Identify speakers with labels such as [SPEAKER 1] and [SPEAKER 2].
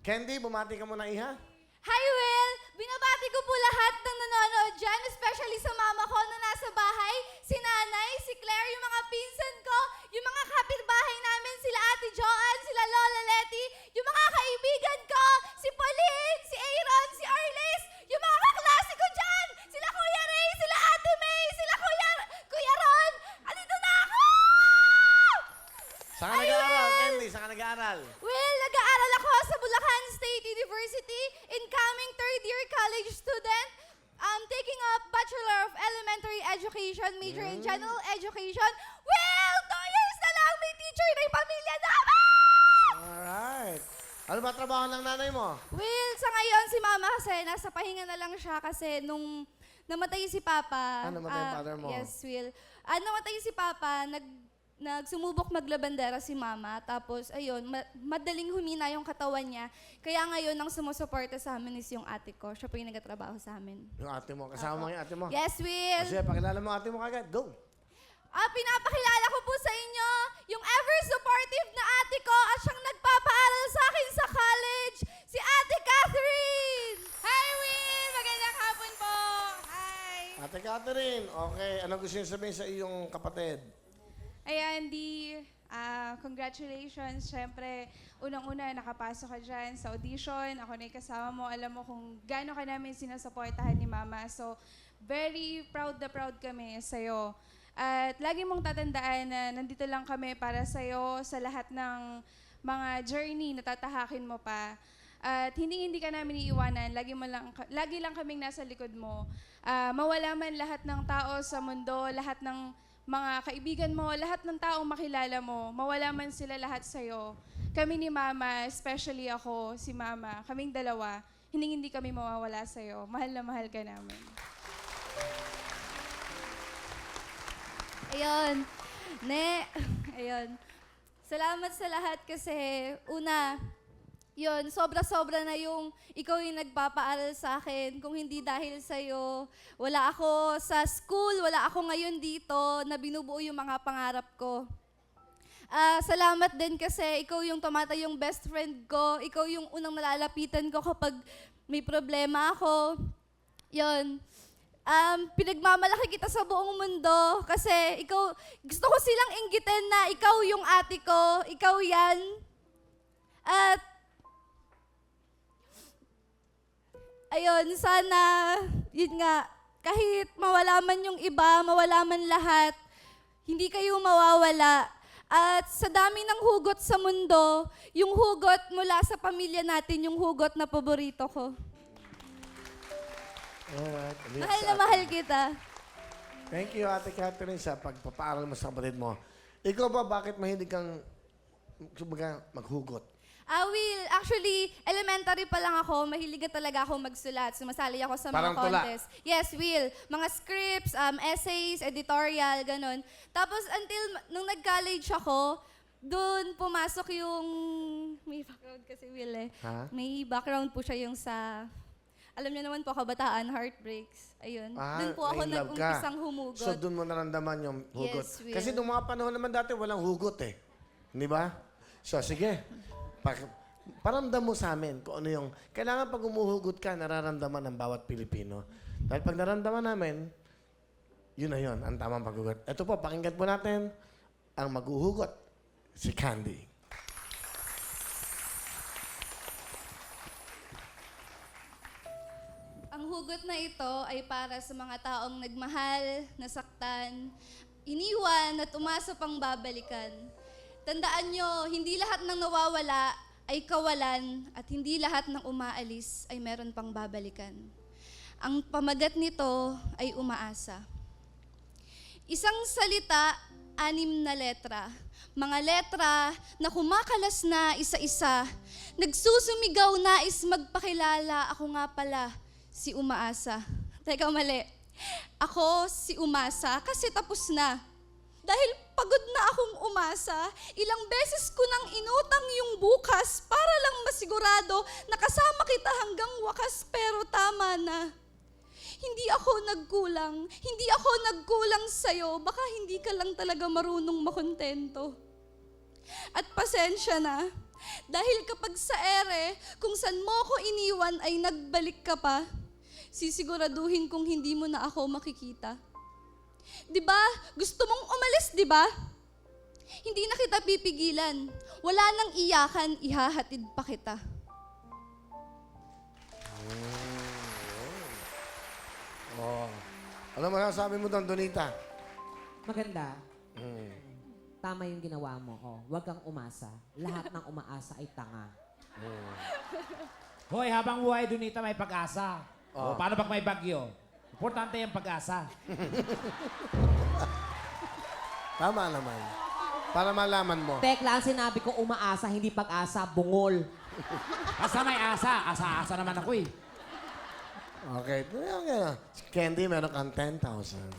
[SPEAKER 1] Candy, bumati ka muna, iha.
[SPEAKER 2] Hi, Will! Binabati ko po lahat ng nanonood dyan, especially sa mama ko na nasa bahay, si nanay, si Claire, yung mga pinsan ko, yung mga kapitbahay namin, sila Ate Joanne, sila Lola Letty, yung mga kaibigan ko, si Pauline, si Aaron, si Arlis, yung mga kaklase ko dyan, sila Kuya Ray, sila Ate May, sila Kuya Ron! Andito na ako!
[SPEAKER 1] Saan ka nag-aaral, Candy? Saan ka nag-aaral?
[SPEAKER 2] Well, nag-aaral ako sa Bulacan State University, incoming third-year college student. I'm taking up Bachelor of Elementary Education, major in General Education. Well, 2 years na lang, may teacher na yung pamilya namin!
[SPEAKER 1] Alright. Ano ba trabaho ng nanay mo?
[SPEAKER 2] Well, sa ngayon, si Mama kasi nasa pahinga na lang siya kasi nung namatay si Papa.
[SPEAKER 1] Namatay yung father mo?
[SPEAKER 2] Yes, Will. Namatay si Papa, nagsumubok maglabandera si Mama. Tapos, ayun, madaling humina yung katawan niya. Kaya ngayon, ang sumusuporta sa amin is yung ate ko. Siya po yung nagtatrabaho sa amin.
[SPEAKER 1] Yung ate mo. Kasama mo yung ate mo?
[SPEAKER 2] Yes, Will.
[SPEAKER 1] Sige, pakilala mo ate mo kagad. Go!
[SPEAKER 2] Pinapakilala ko po sa inyo yung ever-supportive na ate ko at siyang nagpapaaral sa akin sa college, si Ate Catherine!
[SPEAKER 3] Hi, Will! Magandang hapon po! Hi!
[SPEAKER 1] Ate Catherine, okay. Anong gusto niyo sabihin sa iyong kapatid?
[SPEAKER 3] Ayan, congratulations. Siyempre, unang-una, nakapasok ka dyan sa audition. Ako na yung kasama mo. Alam mo kung gaano ka namin sinusuportahan ni Mama. So, very proud na proud kami sa'yo. At lagi mong tatandaan na nandito lang kami para sa'yo sa lahat ng mga journey na tatahakin mo pa. At hindi ka namin iiwanan. Lagi lang kaming nasa likod mo. Mawala man lahat ng tao sa mundo, lahat ng mga kaibigan mo, lahat ng taong makilala mo, mawala man sila lahat sa'yo. Kami ni Mama, especially ako, si Mama, kaming dalawa, hindi kami mawawala sa'yo. Mahal na mahal ka namin.
[SPEAKER 2] Ayun. Ayun. Salamat sa lahat kasi, una, yun, sobra-sobra na yung ikaw yung nagpapaaral sa akin. Kung hindi dahil sa'yo, wala ako sa school, wala ako ngayon dito na binubuo yung mga pangarap ko. Salamat din kasi ikaw yung tumatayong best friend ko. Ikaw yung unang nalalapitan ko kapag may problema ako. Yun. Pinagmamalaki kita sa buong mundo kasi ikaw, gusto ko silang inggitin na ikaw yung ate ko, ikaw yan. At ayun, sana, yun nga, kahit mawala man yung iba, mawala man lahat, hindi kayo mawawala. At sa dami ng hugot sa mundo, yung hugot mula sa pamilya natin, yung hugot na paborito ko.
[SPEAKER 1] Alright.
[SPEAKER 2] Mahal na mahal kita.
[SPEAKER 1] Thank you, Ate Catherine, sa pagpapaaral mo sa kapatid mo. Ikaw ba, bakit mahilig kang maghugot?
[SPEAKER 2] Will, actually, elementary pa lang ako, mahilig na talaga ako magsulat. Sumasali ako sa
[SPEAKER 1] Parang
[SPEAKER 2] mga contest. Yes, Will. Mga scripts, essays, editorial, ganun. Tapos until nung nag-college ako, doon pumasok yung... May background kasi, Will eh.
[SPEAKER 1] Ha?
[SPEAKER 2] May background po siya yung sa... Alam niyo naman po, kabataan, heartbreaks. Ayun. Doon po ako
[SPEAKER 1] na-in-love ka.
[SPEAKER 2] nag-umpisang humugot.
[SPEAKER 1] So, doon mo naramdaman yung hugot.
[SPEAKER 2] Yes, Will.
[SPEAKER 1] Kasi nung mga panahon naman dati, walang hugot eh. Di ba? So, sige. Paramdam mo sa amin kung ano yung... Kailangan pag umuhugot ka, nararamdaman ng bawat Pilipino. Dahil pag naramdaman namin, yun na yun, ang tamang paghugot. Ito po, pakinggan po natin ang maghuhugot, si Candy.
[SPEAKER 2] Ang hugot na ito ay para sa mga taong nagmahal, nasaktan, iniwan at umasa pang babalikan. Tandaan nyo, hindi lahat ng nawawala ay kawalan at hindi lahat ng umaalis ay meron pang babalikan. Ang pamagat nito ay umaasa. Isang salita, 6 na letra. Mga letra na kumakalas na isa-isa. Nagsusumigaw nais magpakilala, ako nga pala, si Umaasa. Teka, mali. Ako si Umasa kasi tapos na. Dahil pagod na akong umasa, ilang beses ko nang inutang yung bukas para lang masigurado na kasama kita hanggang wakas pero tama na. Hindi ako nagkulang sa'yo, baka hindi ka lang talaga marunong makontento. At pasensya na, Dahil kapag sa ere, kung saan mo ako iniwan ay nagbalik ka pa, sisiguraduhin kong hindi mo na ako makikita. Di ba? Gusto mong umalis, di ba? Hindi na kita pipigilan. Wala nang iyakan, ihahatid pa kita.
[SPEAKER 1] Oh. Ano masasabi mo doon, Donita?
[SPEAKER 4] Maganda. Tama yung ginawa mo. Oh, huwag kang umasa. Lahat ng umaasa ay tanga.
[SPEAKER 5] Hoy, habang buhay Donita may pag-asa.
[SPEAKER 1] Oh.
[SPEAKER 5] O, paano pag may bagyo? Importante yung pag-asa.
[SPEAKER 1] Tama naman. Para malaman mo.
[SPEAKER 4] Tekla, ang sinabi ko umaasa, hindi pag-asa, bungol.
[SPEAKER 5] Basta may asa. Asa-asa naman ako eh.
[SPEAKER 1] Okay. Okay. Candy, meron kang 10,000.